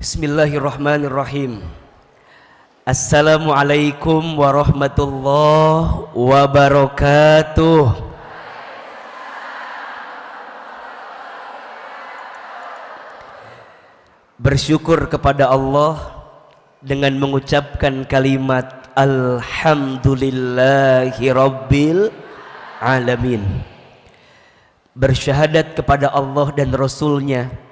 Bismillahirrahmanirrahim. Assalamualaikum warahmatullahi wabarakatuh. Bersyukur kepada Allah dengan mengucapkan kalimat Alhamdulillahi Rabbil Alamin. Bersyahadat kepada Allah dan Rasulnya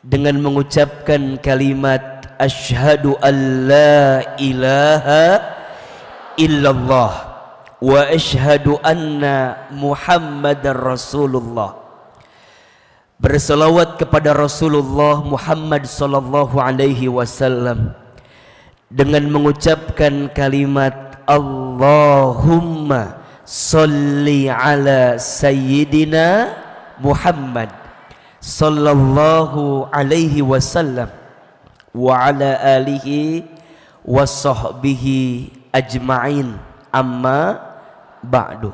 dengan mengucapkan kalimat Asyhadu an la ilaha illallah wa asyhadu anna Muhammadar Rasulullah. Berselawat kepada Rasulullah Muhammad sallallahu alaihi wasallam dengan mengucapkan kalimat Allahumma sholli ala sayyidina Muhammad sallallahu alaihi wasallam wa ala alihi wa sahbihi ajma'in, amma ba'du.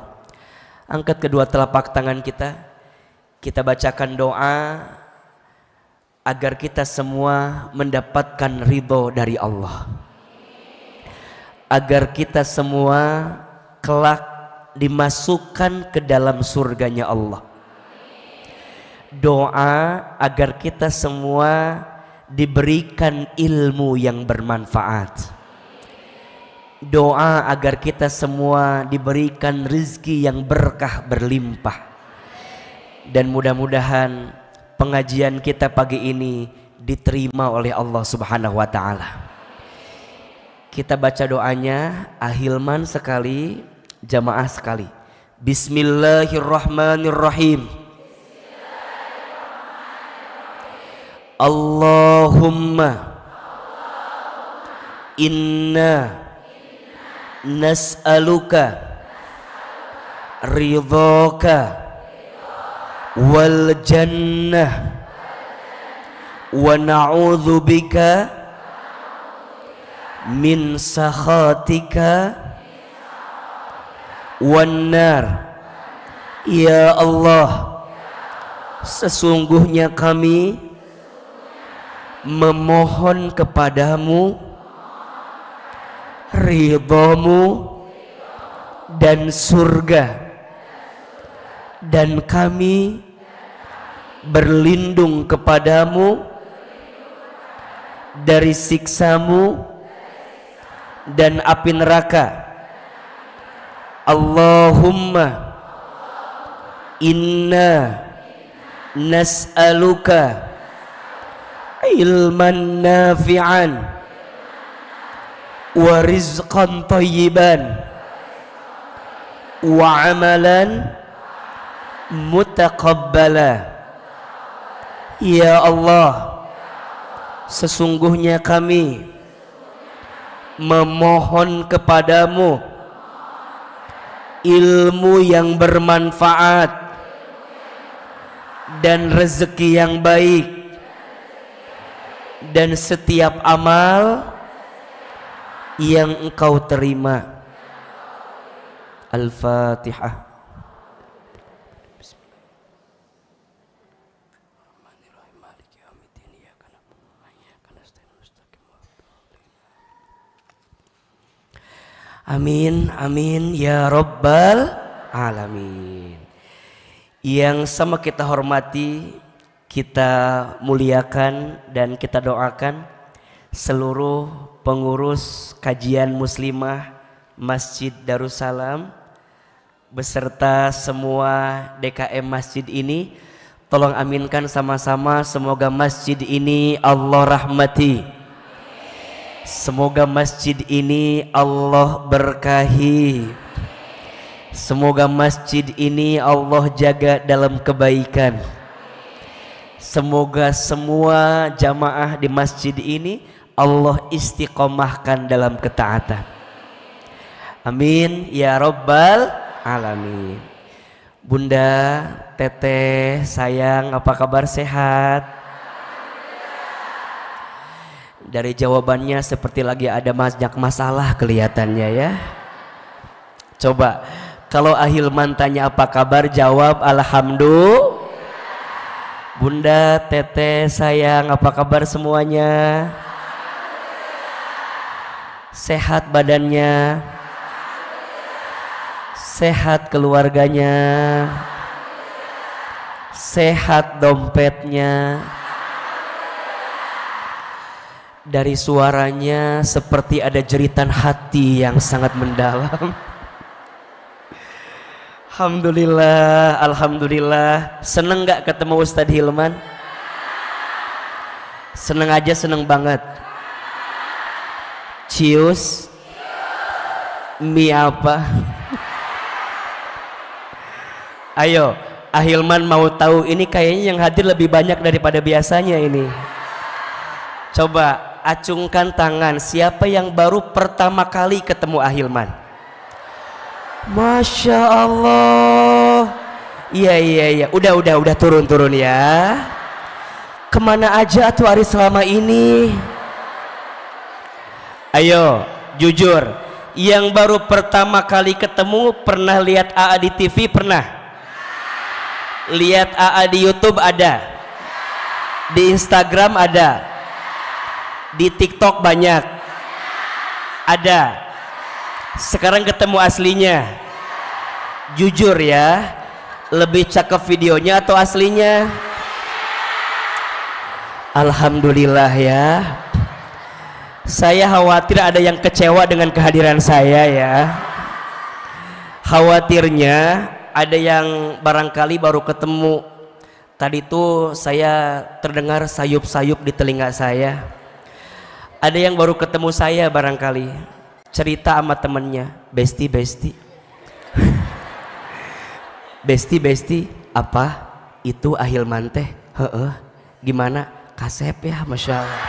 Angkat kedua telapak tangan kita bacakan doa agar kita semua mendapatkan ridho dari Allah, agar kita semua kelak dimasukkan ke dalam surganya Allah. Doa agar kita semua diberikan ilmu yang bermanfaat. Doa agar kita semua diberikan rezeki yang berkah berlimpah. Dan mudah-mudahan pengajian kita pagi ini diterima oleh Allah Subhanahu wa taala. Kita baca doanya, ahilman sekali, jamaah sekali. Bismillahirrahmanirrahim. Allahumma inna nas'aluka ridhaka wal jannah wa na'udzu bika min sakhatika wan nar. Ya Allah, sesungguhnya kami memohon kepadamu ridhamu dan surga, dan kami berlindung kepadamu dari siksamu dan api neraka. Allahumma inna nas'aluka ilman nafi'an wa rizqan tayyiban wa amalan mutaqabbala. Ya Allah, sesungguhnya kami memohon kepadamu ilmu yang bermanfaat dan rezeki yang baik dan setiap amal yang engkau terima. Al-Fatihah. Amin, amin ya Rabbal Alamin. Yang sama kita hormati, kita muliakan dan kita doakan seluruh pengurus kajian muslimah Masjid Darussalam beserta semua DKM masjid ini. Tolong aminkan sama-sama, semoga masjid ini Allah rahmati. Semoga masjid ini Allah berkahi. Semoga masjid ini Allah jaga dalam kebaikan. Semoga semua jamaah di masjid ini Allah istiqomahkan dalam ketaatan. Amin ya Rabbal Alamin. Bunda, Teteh, sayang, apa kabar, sehat? Dari jawabannya seperti lagi ada banyak masalah kelihatannya ya. Coba kalau Ahilman tanya apa kabar, jawab alhamdulillah. Bunda, Teteh, sayang, apa kabar semuanya? Sehat badannya? Sehat keluarganya? Sehat dompetnya? Dari suaranya seperti ada jeritan hati yang sangat mendalam. Alhamdulillah, alhamdulillah. Seneng gak ketemu Ustadz Hilman? Seneng aja, seneng banget. Cius, mie apa? Ayo, Ahilman mau tahu, ini kayaknya yang hadir lebih banyak daripada biasanya ini. Coba acungkan tangan, siapa yang baru pertama kali ketemu Ahilman? Masya Allah. Iya. Udah turun ya. Kemana aja tuh Ari selama ini? Ayo, jujur. Yang baru pertama kali ketemu pernah lihat AA di TV? Pernah? Lihat AA di YouTube ada? Di Instagram ada? Di TikTok banyak? Ada? Sekarang ketemu aslinya, jujur ya, lebih cakep videonya atau aslinya? Alhamdulillah ya. Saya khawatir ada yang kecewa dengan kehadiran saya ya. Khawatirnya ada yang barangkali baru ketemu. Tadi tuh saya terdengar sayup-sayup di telinga saya. Ada yang baru ketemu saya barangkali, cerita sama temennya, besti apa itu Ahilman teh? Gimana? Kasep ya, Masya Allah.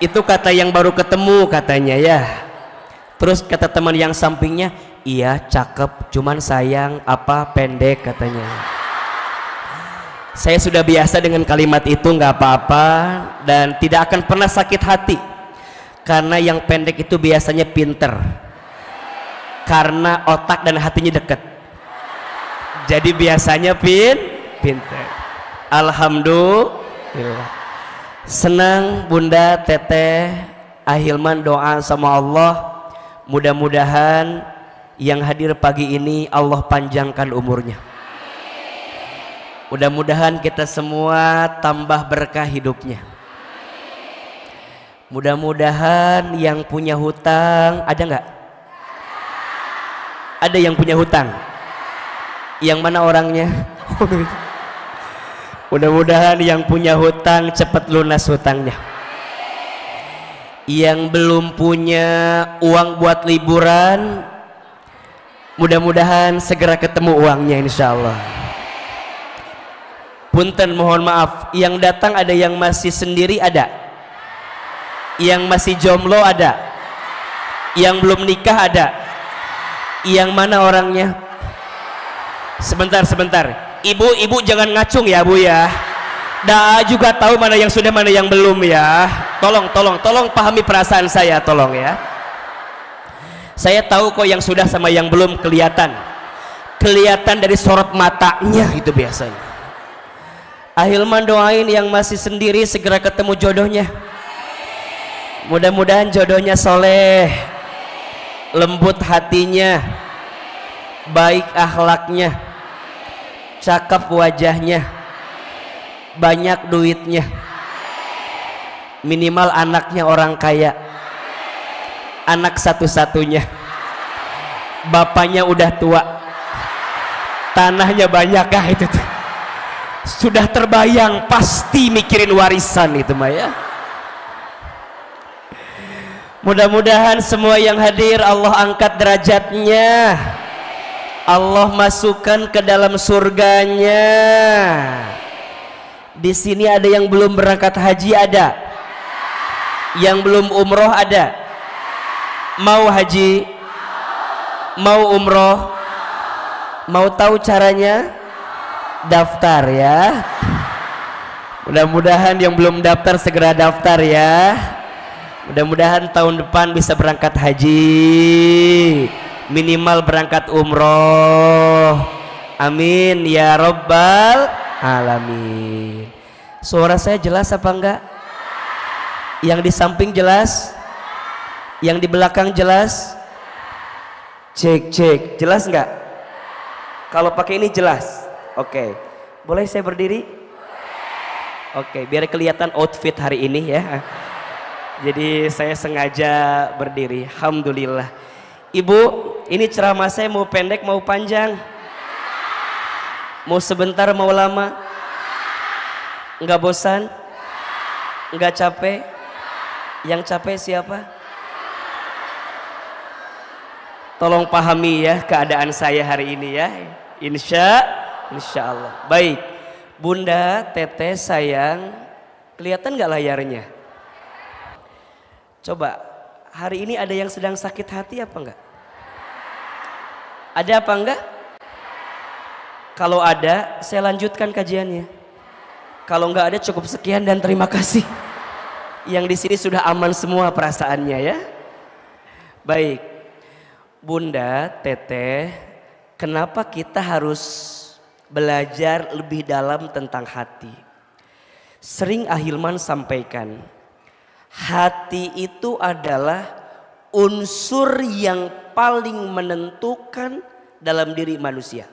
Itu kata yang baru ketemu katanya ya. Terus kata teman yang sampingnya, iya cakep, cuman sayang apa pendek katanya. Saya sudah biasa dengan kalimat itu, nggak apa-apa dan tidak akan pernah sakit hati. Karena yang pendek itu biasanya pinter, karena otak dan hatinya dekat, jadi biasanya pinter. Alhamdulillah. Senang Bunda, Teteh, Ahilman doa sama Allah, mudah-mudahan yang hadir pagi ini Allah panjangkan umurnya. Mudah-mudahan kita semua tambah berkah hidupnya. Mudah-mudahan yang punya hutang, ada nggak? Ada yang punya hutang? Yang mana orangnya? Mudah-mudahan yang punya hutang cepat lunas hutangnya. Yang belum punya uang buat liburan, mudah-mudahan segera ketemu uangnya insya Allah. Punten, mohon maaf, yang datang ada yang masih sendiri, ada? Yang masih jomblo ada? Yang belum nikah ada? Yang mana orangnya? Sebentar. Ibu jangan ngacung ya Bu ya. Dah juga tahu mana yang sudah, mana yang belum ya. Tolong pahami perasaan saya, tolong ya. Saya tahu kok yang sudah sama yang belum kelihatan. Kelihatan dari sorot matanya itu biasanya. Ahilman doain yang masih sendiri segera ketemu jodohnya. Mudah-mudahan jodohnya soleh, lembut hatinya, baik akhlaknya, cakep wajahnya, banyak duitnya, minimal anaknya orang kaya, anak satu-satunya, bapaknya udah tua, tanahnya banyak kah itu tuh. Sudah terbayang, pasti mikirin warisan itu mah ya. Mudah-mudahan semua yang hadir Allah angkat derajatnya, Allah masukkan ke dalam surganya. Di sini ada yang belum berangkat haji, ada? Yang belum umroh ada? Mau haji? Mau umroh? Mau tahu caranya? Daftar ya. Mudah-mudahan yang belum daftar segera daftar ya. Mudah-mudahan tahun depan bisa berangkat haji, minimal berangkat umroh. Amin ya Rabbal Alamin. Suara saya jelas apa enggak? Yang di samping jelas? Yang di belakang jelas? Cek cek, jelas enggak? Kalau pakai ini jelas. Oke. Boleh saya berdiri? Oke, biar kelihatan outfit hari ini ya. Jadi saya sengaja berdiri. Alhamdulillah. Ibu, ini ceramah saya mau pendek mau panjang? Mau sebentar mau lama? Enggak bosan? Enggak capek? Yang capek siapa? Tolong pahami ya keadaan saya hari ini ya. Insya Allah. Baik, Bunda, Teteh, sayang, kelihatan nggak layarnya? Coba, hari ini ada yang sedang sakit hati apa enggak? Ada apa enggak? Kalau ada, saya lanjutkan kajiannya. Kalau enggak ada, cukup sekian dan terima kasih. Yang di sini sudah aman semua perasaannya ya. Baik, Bunda, Teteh, kenapa kita harus belajar lebih dalam tentang hati? Sering Ahilman sampaikan, hati itu adalah unsur yang paling menentukan dalam diri manusia.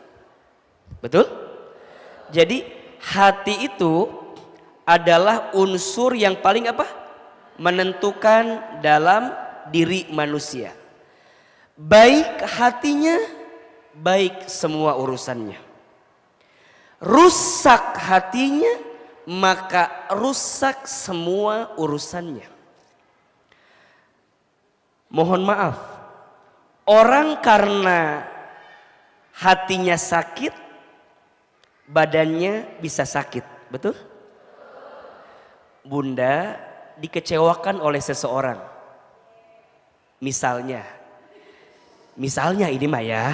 Betul? Jadi hati itu adalah unsur yang paling apa? Menentukan dalam diri manusia. Baik hatinya, baik semua urusannya. Rusak hatinya, maka rusak semua urusannya. Mohon maaf, orang karena hatinya sakit, badannya bisa sakit, betul? Bunda dikecewakan oleh seseorang. Misalnya ini mah ya,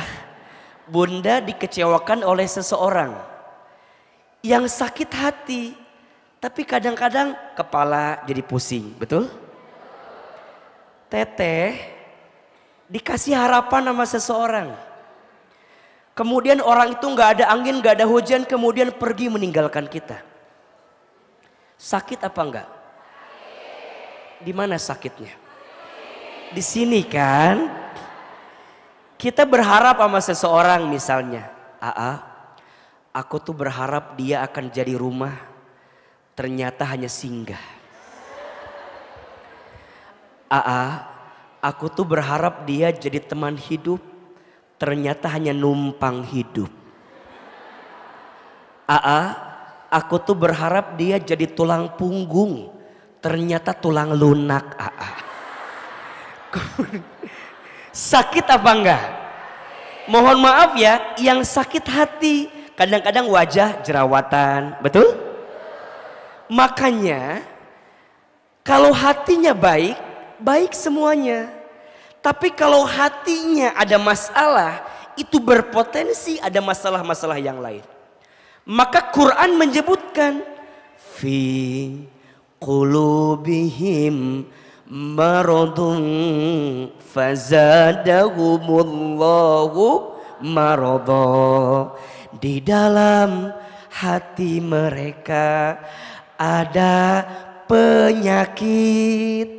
Bunda dikecewakan oleh seseorang yang sakit hati, tapi kadang-kadang kepala jadi pusing, betul? Teteh dikasih harapan sama seseorang, kemudian orang itu nggak ada angin, nggak ada hujan, kemudian pergi meninggalkan kita. Sakit apa enggak? Di mana sakitnya? Di sini kan. Kita berharap sama seseorang misalnya, aku tuh berharap dia akan jadi rumah, ternyata hanya singgah. Aku tuh berharap dia jadi teman hidup, ternyata hanya numpang hidup. Aku tuh berharap dia jadi tulang punggung, ternyata tulang lunak. Sakit apa enggak? Mohon maaf ya, yang sakit hati kadang-kadang wajah jerawatan, betul? Makanya kalau hatinya baik, baik semuanya. Tapi kalau hatinya ada masalah, itu berpotensi ada masalah-masalah yang lain. Maka Quran menyebutkan fi qulubihim maradun fazadahumullahu maradha. Di dalam hati mereka ada penyakit,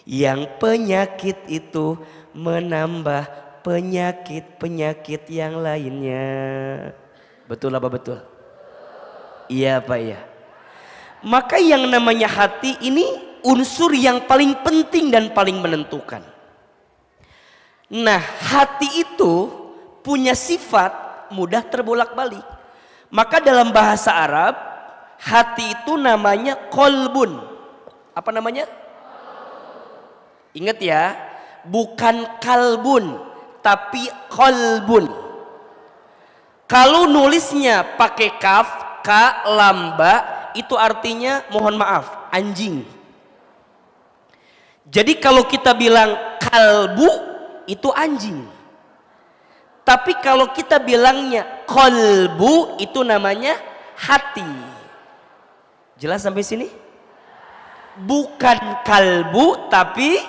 yang penyakit itu menambah penyakit-penyakit yang lainnya. Betul apa betul? Iya apa iya? Maka yang namanya hati ini unsur yang paling penting dan paling menentukan. Nah, hati itu punya sifat mudah terbolak-balik. Maka dalam bahasa Arab, hati itu namanya kolbun. Apa namanya? Ingat ya, bukan kalbun, tapi kolbun. Kalau nulisnya pakai kaf, ka, lamba, itu artinya mohon maaf, anjing. Jadi kalau kita bilang kalbu, itu anjing. Tapi kalau kita bilangnya kolbu, itu namanya hati. Jelas sampai sini? Bukan kalbu, tapi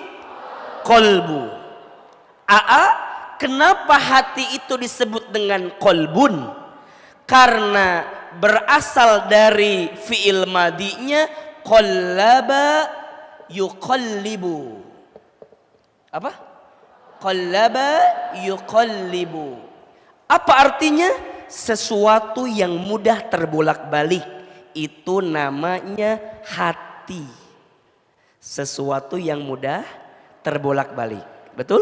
kolbu. kenapa hati itu disebut dengan kolbun? Karena berasal dari fi'il madinya qallaba yuqallibu. Apa? Qallaba yuqallibu. Apa artinya? Sesuatu yang mudah terbolak-balik. Itu namanya hati. Sesuatu yang mudah terbolak-balik. Betul?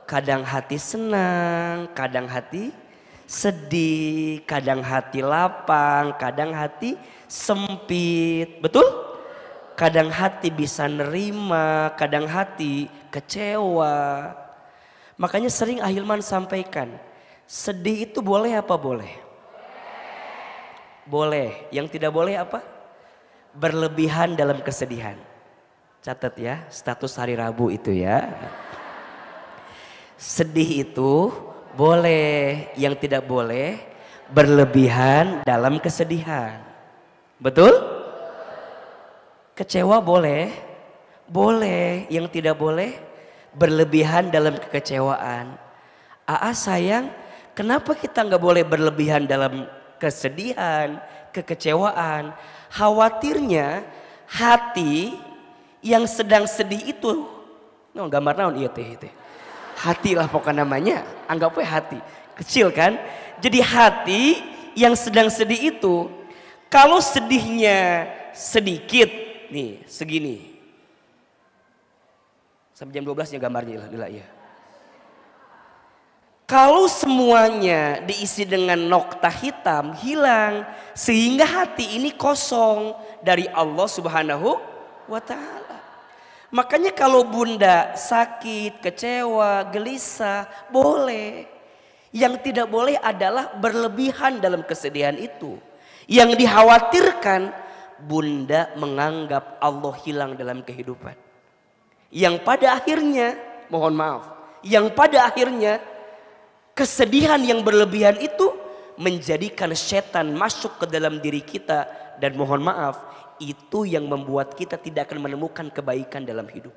Kadang hati senang, kadang hati sedih, kadang hati lapang, kadang hati sempit. Betul? Kadang hati bisa nerima, kadang hati kecewa. Makanya sering Ahilman sampaikan, sedih itu boleh apa boleh? Boleh. Yang tidak boleh apa? Berlebihan dalam kesedihan. Catat ya, status hari Rabu itu ya. Sedih itu boleh, yang tidak boleh berlebihan dalam kesedihan. Betul? Kecewa boleh, boleh, yang tidak boleh berlebihan dalam kekecewaan. Aa sayang, kenapa kita nggak boleh berlebihan dalam kesedihan, kekecewaan? Khawatirnya hati yang sedang sedih itu, no, gambar naon iya teh itu. Hati lah pokoknya namanya, anggap aja hati. Kecil kan? Jadi hati yang sedang sedih itu, kalau sedihnya sedikit, nih segini. Sampai jam 12 ya gambarnya ya. Kalau semuanya diisi dengan nokta hitam, hilang. Sehingga hati ini kosong dari Allah Subhanahu wa ta'ala. Makanya kalau bunda sakit, kecewa, gelisah, boleh. Yang tidak boleh adalah berlebihan dalam kesedihan itu. Yang dikhawatirkan, bunda menganggap Allah hilang dalam kehidupan. Yang pada akhirnya, mohon maaf, yang pada akhirnya kesedihan yang berlebihan itu menjadikan setan masuk ke dalam diri kita. Dan mohon maaf, itu yang membuat kita tidak akan menemukan kebaikan dalam hidup.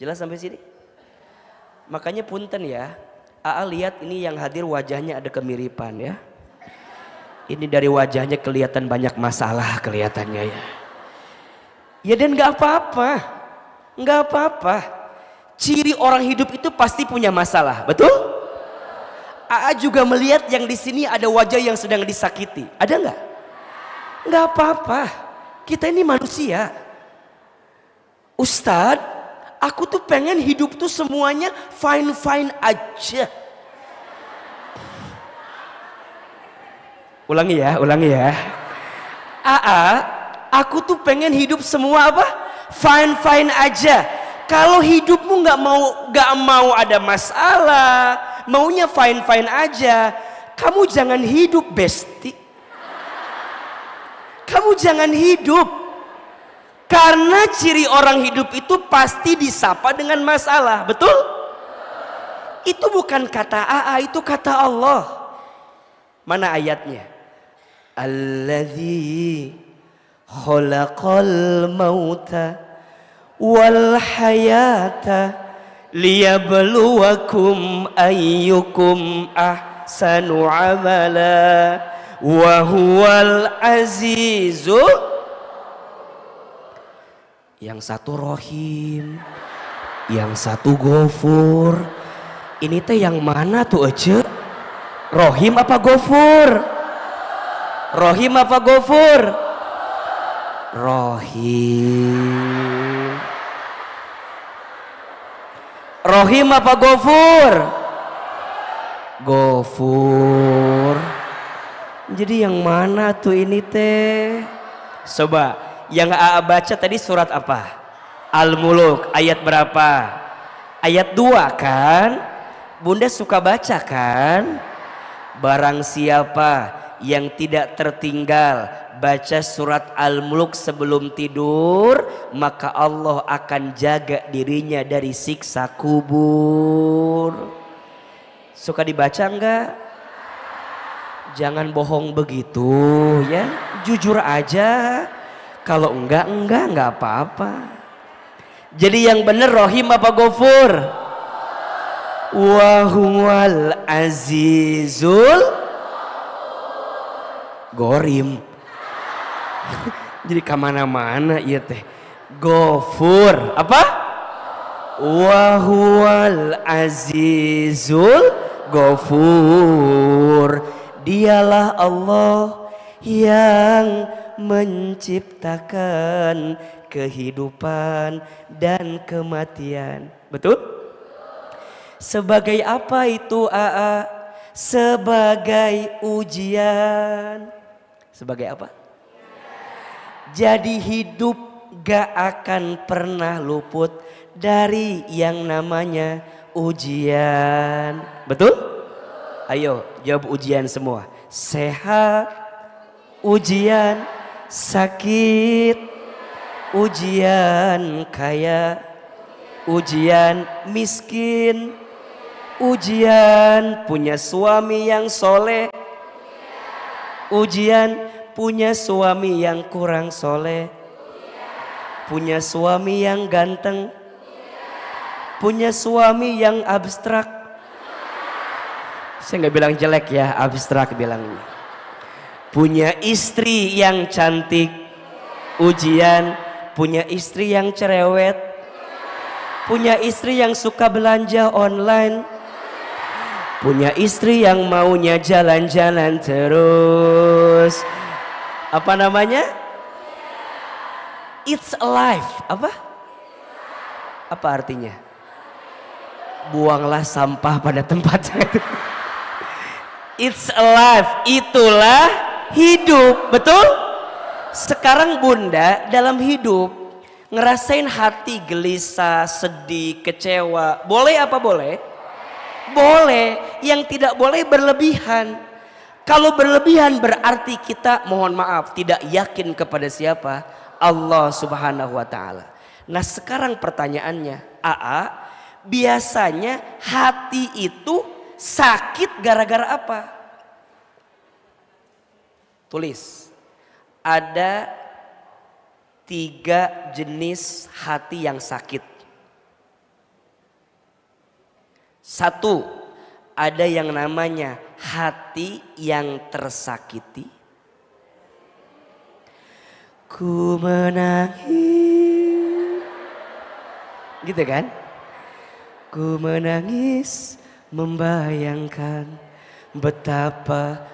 Jelas sampai sini? Makanya punten ya, Aa lihat ini yang hadir wajahnya ada kemiripan ya. Ini dari wajahnya kelihatan banyak masalah kelihatannya ya. Ya dan gak apa-apa, gak apa-apa. Ciri orang hidup itu pasti punya masalah, betul? Aa juga melihat yang di sini ada wajah yang sedang disakiti, ada nggak? Nggak apa-apa. Kita ini manusia. Ustadz, aku tuh pengen hidup tuh semuanya fine-fine aja. Ulangi ya. Aku tuh pengen hidup semua apa? Fine-fine aja. Kalau hidupmu nggak mau ada masalah, maunya fine-fine aja, kamu jangan hidup besti. Kamu jangan hidup. Karena ciri orang hidup itu pasti disapa dengan masalah. Betul? Itu bukan kata Aa, itu kata Allah. Mana ayatnya? Alladzi khalaqal mauta wal hayata liyabluwakum ayyukum ahsanu amala wa huwal azizul. Yang satu Rohim, yang satu Ghafur. Ini teh yang mana tuh Ece? Rohim apa Ghafur? Rohim apa Ghafur? Rohim. Rohim apa Ghafur? Ghafur. Jadi yang mana tuh ini teh? Coba, yang Aa baca tadi surat apa? Al-Muluk, ayat berapa? Ayat 2 kan? Bunda suka baca kan? Barang siapa yang tidak tertinggal baca surat Al-Muluk sebelum tidur, maka Allah akan jaga dirinya dari siksa kubur. Suka dibaca enggak? Jangan bohong begitu ya, jujur aja. Kalau enggak apa-apa. Jadi yang benar Rohim apa Ghafur? wa huwal azizul gorim. Jadi kemana-mana iya teh. Gofur apa? Wa huwal azizul gofur. Dialah Allah yang menciptakan kehidupan dan kematian. Betul? Sebagai apa itu AA? Sebagai ujian. Sebagai apa? Jadi hidup gak akan pernah luput dari yang namanya ujian. Betul? Ayo jawab ujian semua. Sehat, ujian, sakit, ujian kaya, ujian miskin, ujian punya suami yang soleh, ujian punya suami yang kurang soleh, punya suami yang ganteng, punya suami yang abstrak. Saya nggak bilang jelek ya, abstrak bilangnya. Punya istri yang cantik, ujian. Punya istri yang cerewet, punya istri yang suka belanja online, punya istri yang maunya jalan-jalan terus. Apa namanya? It's alive. Apa? Apa artinya? Buanglah sampah pada tempatnya. It's alive, itulah hidup, betul? Sekarang Bunda dalam hidup ngerasain hati gelisah, sedih, kecewa. Boleh apa boleh? Boleh. Yang tidak boleh berlebihan. Kalau berlebihan berarti kita mohon maaf tidak yakin kepada siapa? Allah Subhanahu wa taala. Nah, sekarang pertanyaannya, AA, biasanya hati itu sakit gara-gara apa? Tulis. Ada 3 jenis hati yang sakit. 1, ada yang namanya hati yang tersakiti. Ku menangis, gitu kan? Ku menangis membayangkan betapa.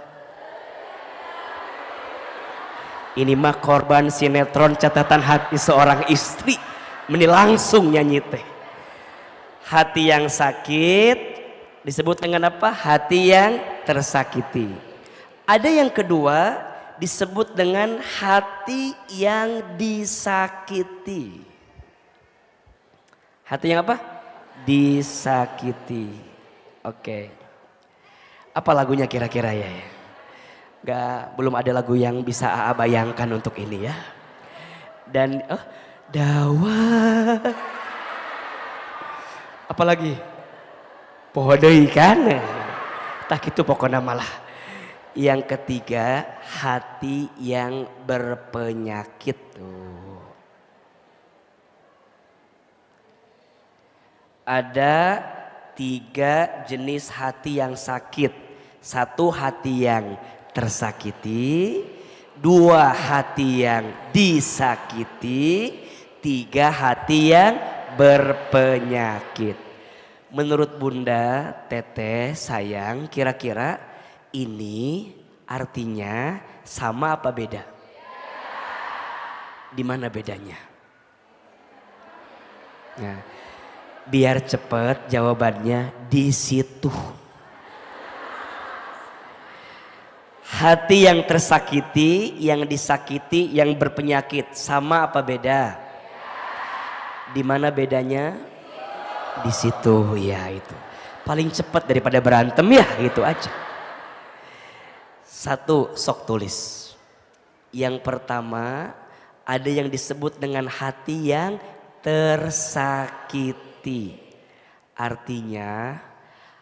Ini mah korban sinetron catatan hati seorang istri. Ini langsung nyanyi teh. Hati yang sakit disebut dengan apa? Hati yang tersakiti. Ada yang kedua disebut dengan hati yang disakiti. Hati yang apa? Disakiti. Oke. Apa lagunya kira-kira ya? Belum ada lagu yang bisa AA bayangkan untuk ini ya. Dan dawa. Apalagi poho deui kan. Tak itu pokoknya malah. Yang ketiga, hati yang berpenyakit tuh. Ada 3 jenis hati yang sakit. 1 hati yang tersakiti, 2 hati yang disakiti, 3 hati yang berpenyakit. Menurut Bunda, Teteh, sayang, kira-kira ini artinya sama apa beda? Di mana bedanya? Nah, biar cepat jawabannya di situ. Hati yang tersakiti, yang disakiti, yang berpenyakit, sama apa beda? Di mana bedanya? Di situ ya itu. Paling cepat daripada berantem ya, gitu aja. 1, sok tulis. Yang pertama, ada yang disebut dengan hati yang tersakiti. Artinya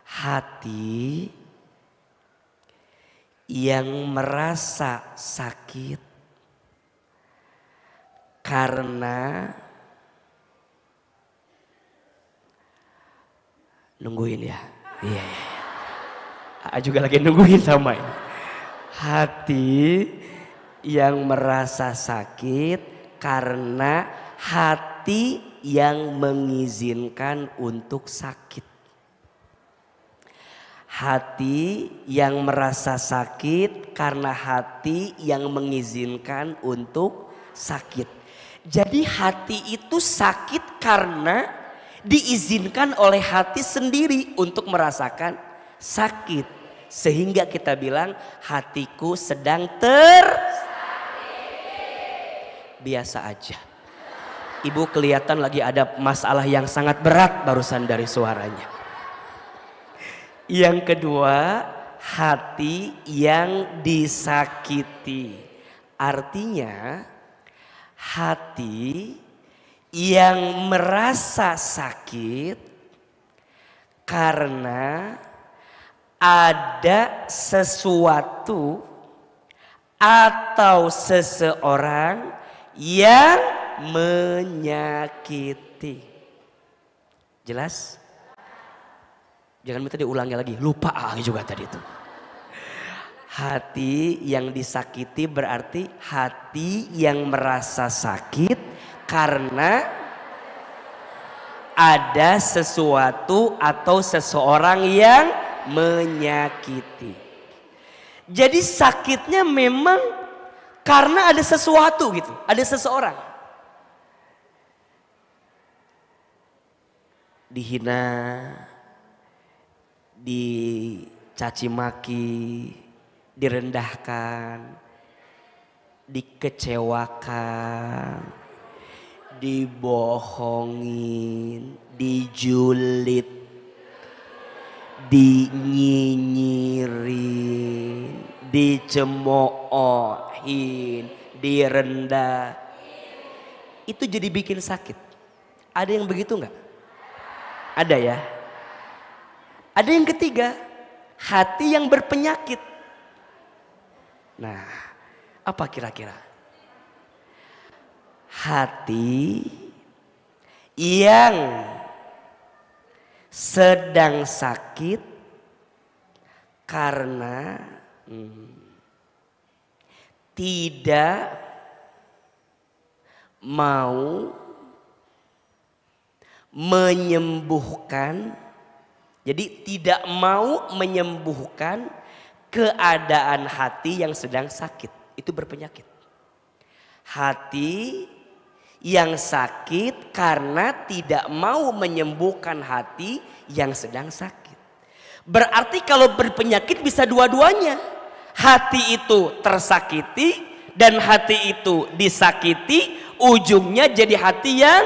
hati yang merasa sakit karena Nungguin ya. Iya. Juga lagi nungguin sama ini. Hati yang merasa sakit karena hati yang mengizinkan untuk sakit. Hati yang merasa sakit karena hati yang mengizinkan untuk sakit. Jadi hati itu sakit karena diizinkan oleh hati sendiri untuk merasakan sakit. Sehingga kita bilang hatiku sedang biasa aja. Ibu kelihatan lagi ada masalah yang sangat berat barusan dari suaranya. Yang kedua, hati yang disakiti. Artinya hati yang merasa sakit karena ada sesuatu atau seseorang yang menyakiti. Jelas? Jangan minta diulangi lagi, lupa juga tadi itu. Hati yang disakiti berarti hati yang merasa sakit karena ada sesuatu atau seseorang yang menyakiti. Jadi sakitnya memang karena ada sesuatu gitu, ada seseorang. Dihina, dicaci maki, direndahkan, dikecewakan, dibohongin, dijulit, dinyinyirin, dicemoohin, direndah. Itu jadi bikin sakit. Ada yang begitu enggak? Ada ya. Ada yang ketiga, hati yang berpenyakit. Nah, apa kira-kira? Hati yang sedang sakit karena tidak mau menyembuhkan. Jadi tidak mau menyembuhkan keadaan hati yang sedang sakit. Itu berpenyakit. Hati yang sakit karena tidak mau menyembuhkan hati yang sedang sakit. Berarti kalau berpenyakit bisa dua-duanya. Hati itu tersakiti dan hati itu disakiti. Ujungnya jadi hati yang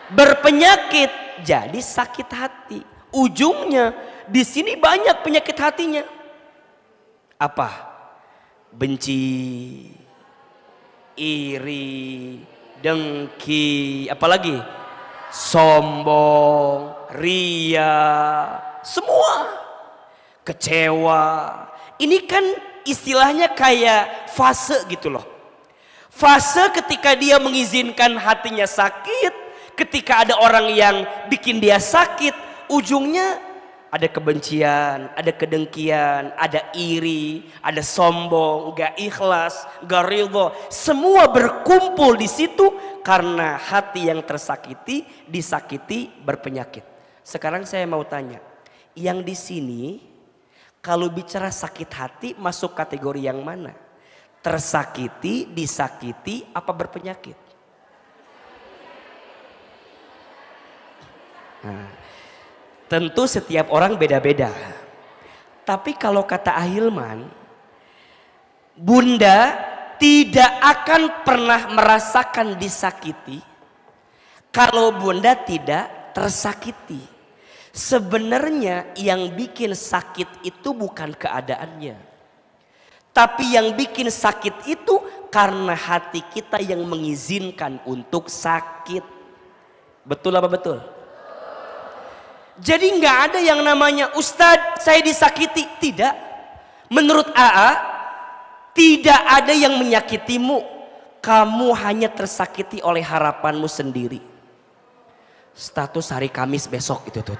berpenyakit. Jadi sakit hati. Ujungnya di sini banyak penyakit hatinya. Apa? Benci, iri, dengki, apalagi sombong, ria, semua, kecewa. Ini kan istilahnya kayak fase gitu loh. Fase ketika dia mengizinkan hatinya sakit, ketika ada orang yang bikin dia sakit, ujungnya ada kebencian, ada kedengkian, ada iri, ada sombong, gak ikhlas, gak ridho. Semua berkumpul di situ karena hati yang tersakiti, disakiti, berpenyakit. Sekarang saya mau tanya, yang di sini kalau bicara sakit hati masuk kategori yang mana? Tersakiti, disakiti, apa berpenyakit? Nah, tentu setiap orang beda-beda. Tapi kalau kata Ahilman, Bunda tidak akan pernah merasakan disakiti kalau Bunda tidak tersakiti. Sebenarnya yang bikin sakit itu bukan keadaannya. Tapi yang bikin sakit itu karena hati kita yang mengizinkan untuk sakit. Betul apa betul? Jadi nggak ada yang namanya Ustadz saya disakiti. Tidak. Menurut AA tidak ada yang menyakitimu. Kamu hanya tersakiti oleh harapanmu sendiri. Status hari Kamis besok itu tuh.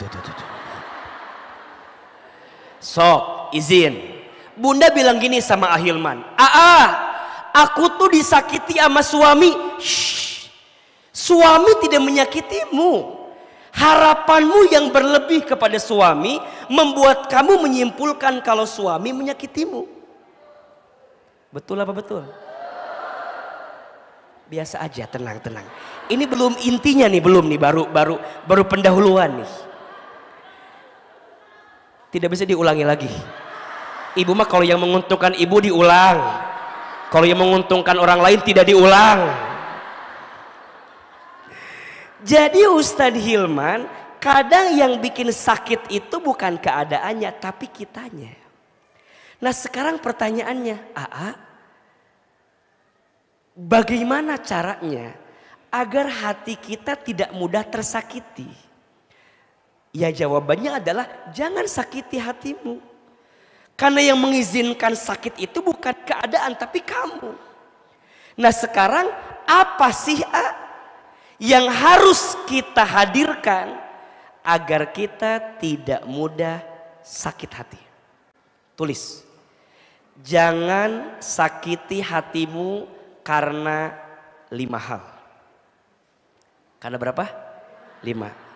Sok, izin. Bunda bilang gini sama Ahilman, aku tuh disakiti sama suami. Shh. Suami tidak menyakitimu. Harapanmu yang berlebih kepada suami membuat kamu menyimpulkan kalau suami menyakitimu. Betul apa betul? Biasa aja, tenang. Ini belum intinya nih, baru pendahuluan nih. Tidak bisa diulangi lagi. Ibu mah kalau yang menguntungkan ibu diulang, kalau yang menguntungkan orang lain tidak diulang. Jadi Ustadz Hilman, kadang yang bikin sakit itu bukan keadaannya tapi kitanya. Nah sekarang pertanyaannya, bagaimana caranya agar hati kita tidak mudah tersakiti? Ya jawabannya adalah jangan sakiti hatimu. Karena yang mengizinkan sakit itu bukan keadaan tapi kamu. Nah sekarang apa sih yang harus kita hadirkan agar kita tidak mudah sakit hati? Tulis. Jangan sakiti hatimu karena 5 hal. Karena berapa? 5.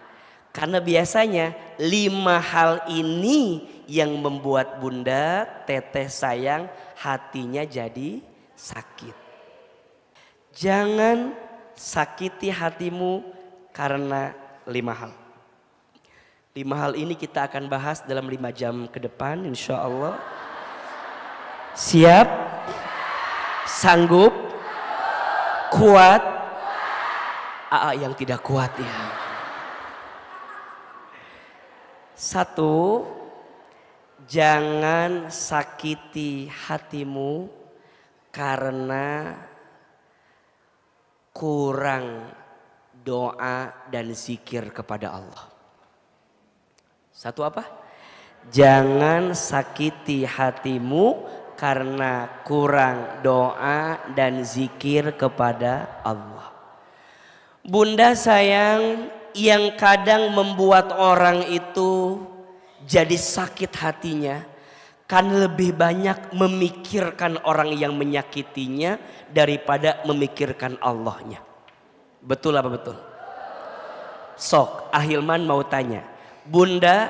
Karena biasanya 5 hal ini yang membuat bunda, teteh sayang hatinya jadi sakit. Jangan sakiti hatimu karena 5 hal. 5 hal ini kita akan bahas dalam 5 jam ke depan insya Allah. Siap? Sanggup? Kuat? Yang tidak kuat ya. 1, jangan sakiti hatimu karena kurang doa dan zikir kepada Allah. 1 apa? Jangan sakiti hatimu karena kurang doa dan zikir kepada Allah. Bunda sayang, yang kadang membuat orang itu jadi sakit hatinya kan lebih banyak memikirkan orang yang menyakitinya daripada memikirkan Allahnya. Betul apa betul? Sok, Ahilman mau tanya, bunda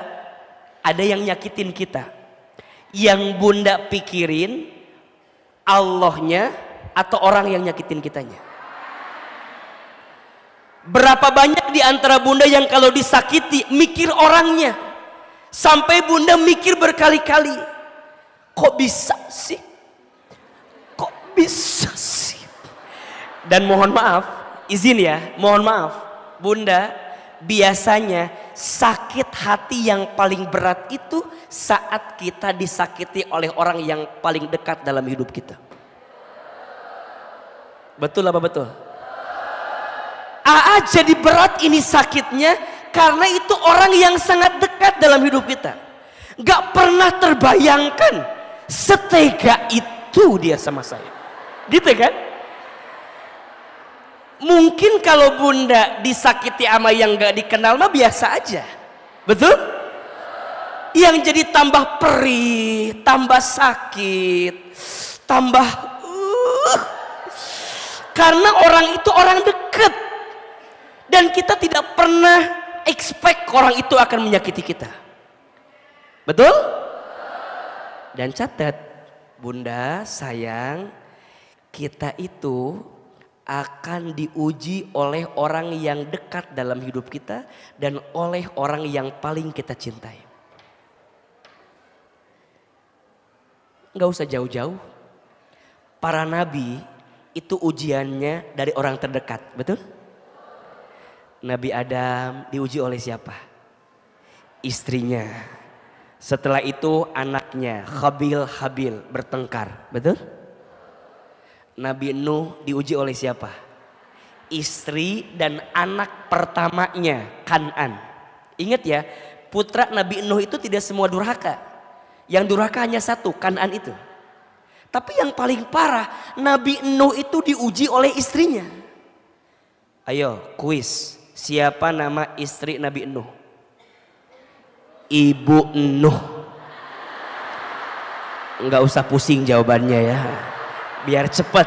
ada yang nyakitin kita, yang bunda pikirin Allahnya atau orang yang nyakitin kitanya? Berapa banyak di antara bunda yang kalau disakiti mikir orangnya, sampai bunda mikir berkali-kali, kok bisa sih? Kok bisa sih? Dan mohon maaf, izin ya, mohon maaf, bunda, biasanya sakit hati yang paling berat itu saat kita disakiti oleh orang yang paling dekat dalam hidup kita. Betul apa betul? Jadi berat ini sakitnya karena itu orang yang sangat dekat dalam hidup kita. Gak pernah terbayangkan setega itu dia sama saya. Gitu kan? Mungkin kalau bunda disakiti sama yang gak dikenal mah biasa aja. Betul? Yang jadi tambah perih, tambah sakit, tambah karena orang itu orang dekat. Dan kita tidak pernah expect orang itu akan menyakiti kita. Betul? Dan catat, bunda sayang, kita itu akan diuji oleh orang yang dekat dalam hidup kita dan oleh orang yang paling kita cintai. Nggak usah jauh-jauh. Para nabi itu ujiannya dari orang terdekat, betul? Nabi Adam diuji oleh siapa? Istrinya. Setelah itu anaknya Habil bertengkar, betul? Nabi Nuh diuji oleh siapa? Istri dan anak pertamanya Kan'an. Ingat ya, putra Nabi Nuh itu tidak semua durhaka. Yang durhaka hanya 1, Kan'an itu. Tapi yang paling parah, Nabi Nuh itu diuji oleh istrinya. Ayo, kuis. Siapa nama istri Nabi Nuh? Ibu Nuh. Nggak usah pusing jawabannya ya, biar cepet.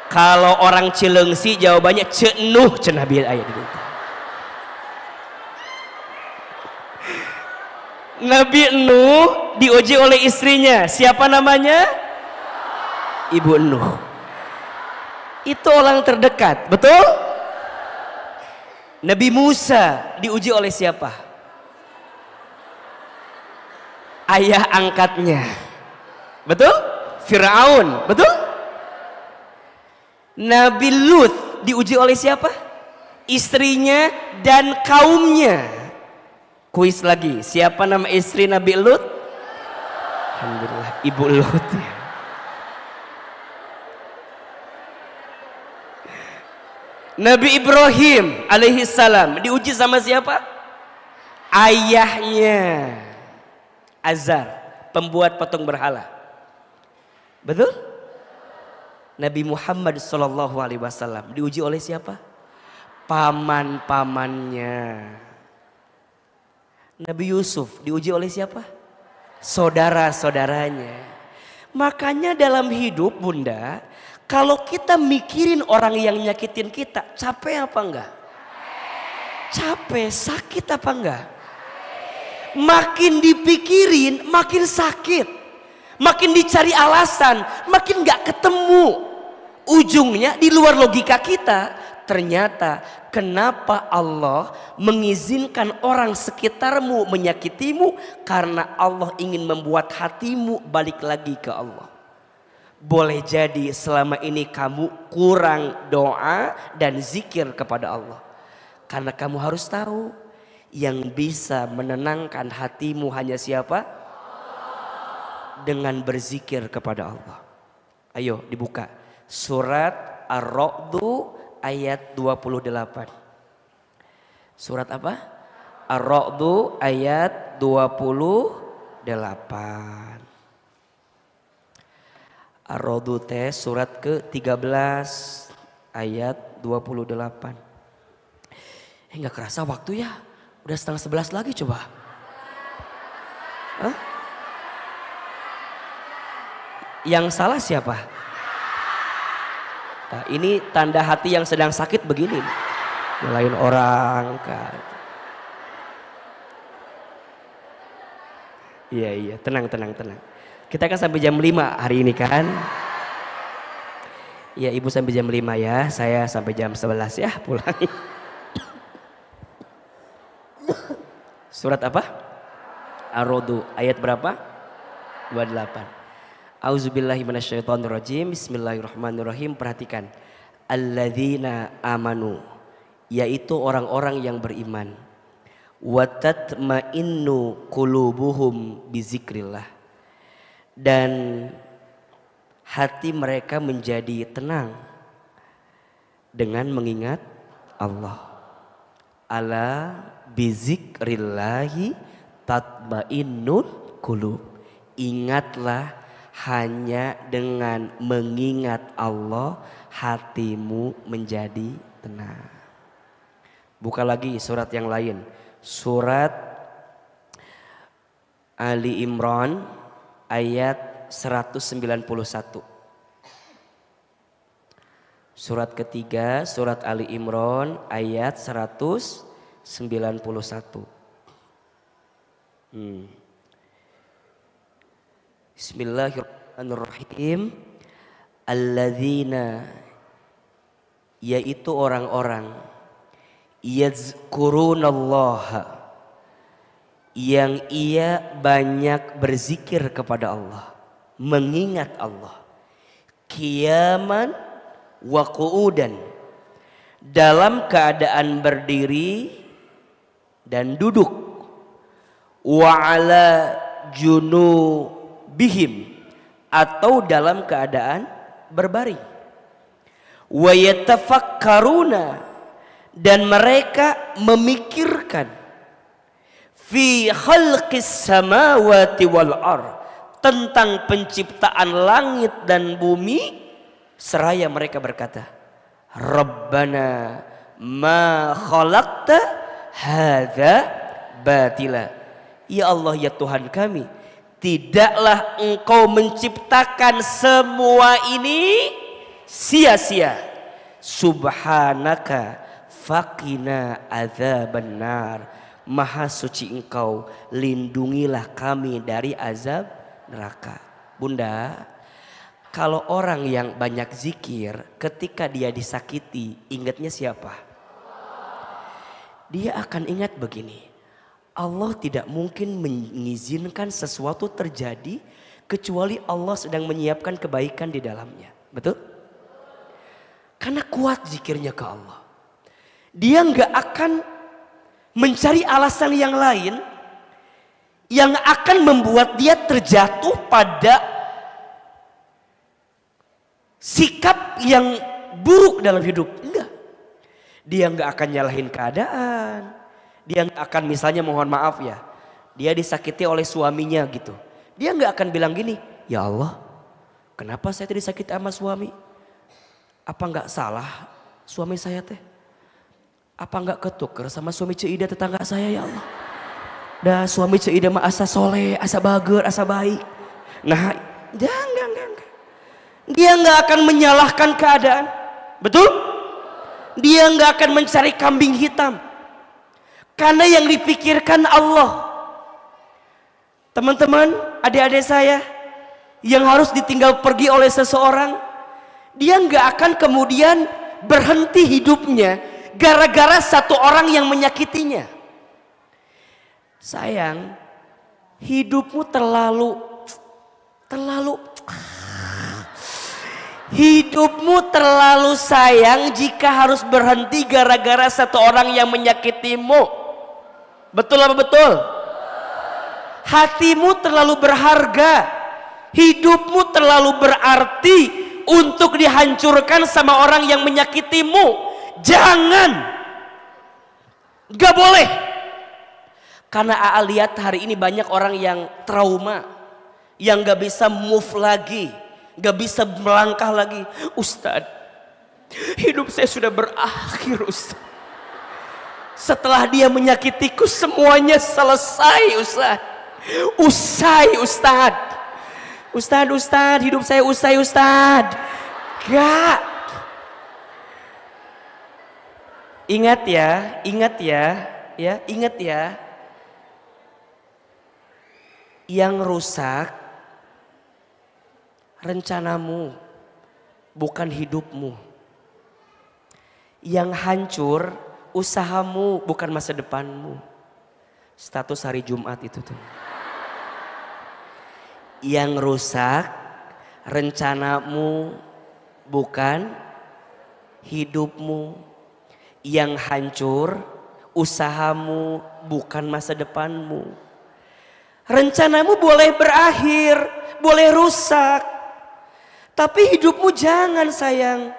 Kalau orang Cilengsi jawabannya cenuh cenah biar ayat itu. Nabi Nuh diuji oleh istrinya, siapa namanya? Ibu Nuh. Itu orang terdekat, betul? Nabi Musa diuji oleh siapa? Ayah angkatnya, betul? Firaun, betul? Nabi Lut diuji oleh siapa? Istrinya dan kaumnya. Kuis lagi, siapa nama istri Nabi Lut? Alhamdulillah, Ibu Lut ya. Nabi Ibrahim alaihi salam diuji sama siapa? Ayahnya Azar, pembuat patung berhala. Betul? Nabi Muhammad sallallahu alaihi wasallam diuji oleh siapa? Paman-pamannya. Nabi Yusuf diuji oleh siapa? Saudara-saudaranya. Makanya dalam hidup Bunda, kalau kita mikirin orang yang nyakitin kita, capek apa enggak? Capek, sakit apa enggak? Makin dipikirin, makin sakit. Makin dicari alasan, makin enggak ketemu. Ujungnya di luar logika kita. Ternyata kenapa Allah mengizinkan orang sekitarmu menyakitimu? Karena Allah ingin membuat hatimu balik lagi ke Allah. Boleh jadi selama ini kamu kurang doa dan zikir kepada Allah. Karena kamu harus tahu yang bisa menenangkan hatimu hanya siapa? Dengan berzikir kepada Allah. Ayo dibuka surat Ar-Ra'd ayat 28. Surat apa? Ar-Ra'd ayat 28. Ar-Ra'd teh surat ke-13 ayat 28. Nggak kerasa waktu ya. Udah 10:30 lagi coba. Hah? Yang salah siapa? Nah, ini tanda hati yang sedang sakit begini. Nyalain orang kan. Iya, tenang. Kita kan sampai jam 5 hari ini kan. Iya, Ibu sampai jam 5 ya. Saya sampai jam 11 ya pulang. Surat apa? Ar-Ra'd ayat berapa? 28. Auzubillahi minasyaitonirrajim. Bismillahirrahmanirrahim. Perhatikan. Alladzina amanu, yaitu orang-orang yang beriman. Wa tatma'innu qulubuhum bizikrillah, dan hati mereka menjadi tenang dengan mengingat Allah. Ala bizikrillahi tatma'innul qulub. Ingatlah, hanya dengan mengingat Allah hatimu menjadi tenang. Buka lagi surat yang lain. Surat Ali Imran ayat 191. Surat ketiga surat Ali Imran ayat 191. Bismillahirrahmanirrahim. Alladzina, yaitu orang-orang yazkurunallaha, yang ia banyak berzikir kepada Allah, mengingat Allah. Qiyaman wa qu'udan, dalam keadaan berdiri dan duduk. Wa ala junubihim, atau dalam keadaan berbaring. Wa yatafakkaruna, dan mereka memikirkan fi khalqis samawati wal ard, tentang penciptaan langit dan bumi, seraya mereka berkata, Rabbana ma khalaqta hadza batila. Ya Allah, ya Tuhan kami, tidaklah engkau menciptakan semua ini sia-sia. Subhanaka faqina adzabannar. Maha suci engkau, lindungilah kami dari azab neraka. Bunda, kalau orang yang banyak zikir, ketika dia disakiti, ingatnya siapa? Dia akan ingat begini, Allah tidak mungkin mengizinkan sesuatu terjadi kecuali Allah sedang menyiapkan kebaikan di dalamnya. Betul? Karena kuat zikirnya ke Allah. Dia nggak akan mencari alasan yang lain yang akan membuat dia terjatuh pada sikap yang buruk dalam hidup. Enggak. Dia nggak akan nyalahin keadaan. Dia nggak akan misalnya mohon maaf ya, dia disakiti oleh suaminya gitu. Dia nggak akan bilang gini, ya Allah, kenapa saya tidak disakiti sama suami? Apa nggak salah suami saya teh? Apa nggak ketuker sama suami Cida tetangga saya ya Allah? Dah suami Cida mah asa soleh, asa bager, asa baik. Nah, jangan. Dia nggak akan menyalahkan keadaan, betul? Dia nggak akan mencari kambing hitam, karena yang dipikirkan Allah. Teman-teman, adik-adik saya yang harus ditinggal pergi oleh seseorang, dia nggak akan kemudian berhenti hidupnya gara-gara satu orang yang menyakitinya. Sayang, hidupmu terlalu sayang jika harus berhenti gara-gara satu orang yang menyakitimu. Betul apa betul? Hatimu terlalu berharga, hidupmu terlalu berarti untuk dihancurkan sama orang yang menyakitimu. Jangan, gak boleh. Karena Aa lihat hari ini banyak orang yang trauma, yang gak bisa move lagi, gak bisa melangkah lagi. Ustadz, hidup saya sudah berakhir Ustadz. Setelah dia menyakitiku semuanya selesai Ustadz. Usai Ustadz. Ustadz, hidup saya usai Ustadz. Gak. Ingat ya. Yang rusak rencanamu, bukan hidupmu. Yang hancur usahamu, bukan masa depanmu. Status hari Jumat itu tuh. Yang rusak rencanamu, bukan hidupmu. Yang hancur usahamu, bukan masa depanmu. Rencanamu boleh berakhir, boleh rusak, tapi hidupmu jangan sayang.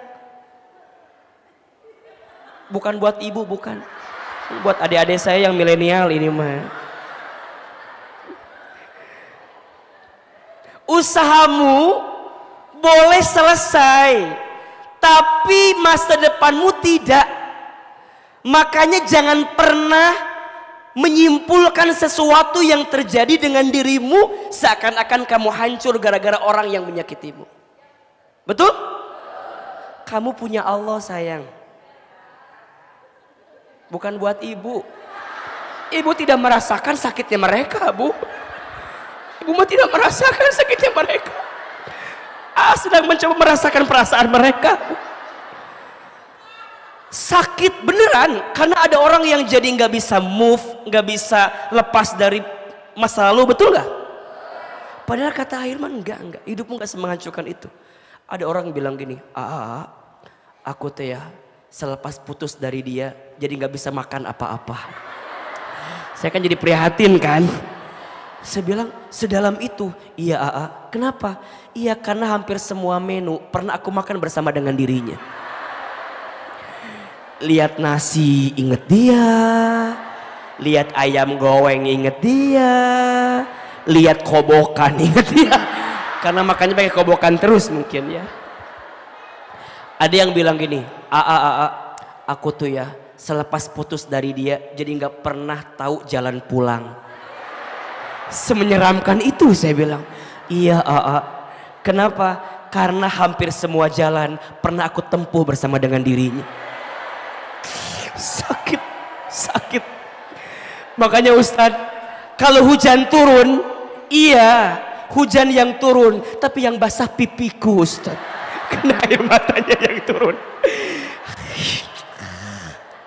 Bukan buat ibu, bukan. Buat adik-adik saya yang milenial ini mah. Usahamu boleh selesai, tapi masa depanmu tidak. Makanya jangan pernah menyimpulkan sesuatu yang terjadi dengan dirimu seakan-akan kamu hancur gara-gara orang yang menyakitimu. Betul? Kamu punya Allah sayang. Bukan buat ibu. Ibu tidak merasakan sakitnya mereka, Bu. Ibu mah tidak merasakan sakitnya mereka. Sedang mencoba merasakan perasaan mereka. Sakit beneran, karena ada orang yang jadi nggak bisa move, nggak bisa lepas dari masa lalu, betul nggak? Padahal kata Ahilman enggak, hidupmu nggak semenghancurkan itu. Ada orang bilang gini, aku teh ya selepas putus dari dia jadi nggak bisa makan apa-apa. Saya kan jadi prihatin kan. Saya bilang sedalam itu. Iya kenapa? Iya karena hampir semua menu pernah aku makan bersama dengan dirinya. Lihat nasi inget dia, lihat ayam goreng inget dia, lihat kobokan inget dia. Karena makannya pakai kobokan terus mungkin ya. Ada yang bilang gini, aku tuh ya selepas putus dari dia jadi nggak pernah tahu jalan pulang. Semenyeramkan itu saya bilang. Iya AA. Kenapa? Karena hampir semua jalan pernah aku tempuh bersama dengan dirinya. Sakit, sakit. Makanya Ustadz, kalau hujan turun, iya hujan yang turun, tapi yang basah pipiku Ustadz, karena air matanya yang turun.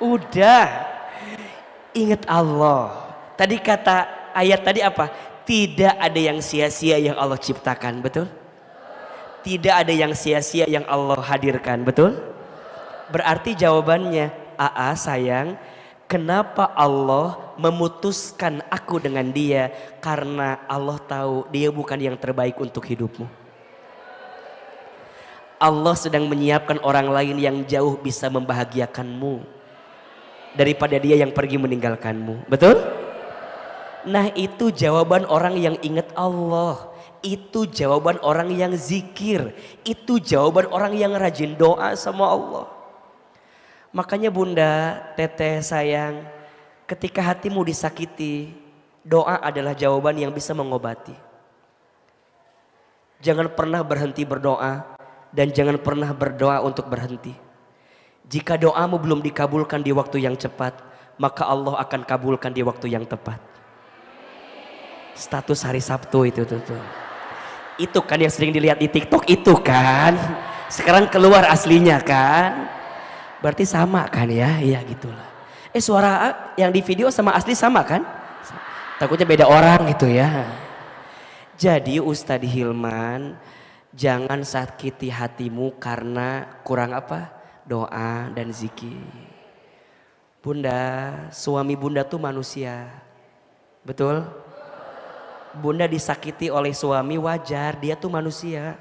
Udah, ingat Allah. Tadi kata ayat tadi apa? Tidak ada yang sia-sia yang Allah ciptakan, betul? Tidak ada yang sia-sia yang Allah hadirkan, betul? Berarti jawabannya, AA sayang, kenapa Allah memutuskan aku dengan dia? Karena Allah tahu dia bukan yang terbaik untuk hidupmu. Allah sedang menyiapkan orang lain yang jauh bisa membahagiakanmu daripada dia yang pergi meninggalkanmu, betul? Nah itu jawaban orang yang ingat Allah. Itu jawaban orang yang zikir. Itu jawaban orang yang rajin doa sama Allah. Makanya bunda, teteh sayang, ketika hatimu disakiti, doa adalah jawaban yang bisa mengobati. Jangan pernah berhenti berdoa dan jangan pernah berdoa untuk berhenti. Jika doamu belum dikabulkan di waktu yang cepat, maka Allah akan kabulkan di waktu yang tepat. Status hari Sabtu itu tuh. Itu kan yang sering dilihat di TikTok itu kan. Sekarang keluar aslinya kan. Berarti sama kan ya? Iya gitulah. Suara yang di video sama asli sama kan? Takutnya beda orang gitu ya. Jadi Ustadz Hilman, jangan sakiti hatimu karena kurang apa? Doa dan zikir. Bunda, suami bunda tuh manusia. Betul? Bunda disakiti oleh suami wajar, dia tuh manusia.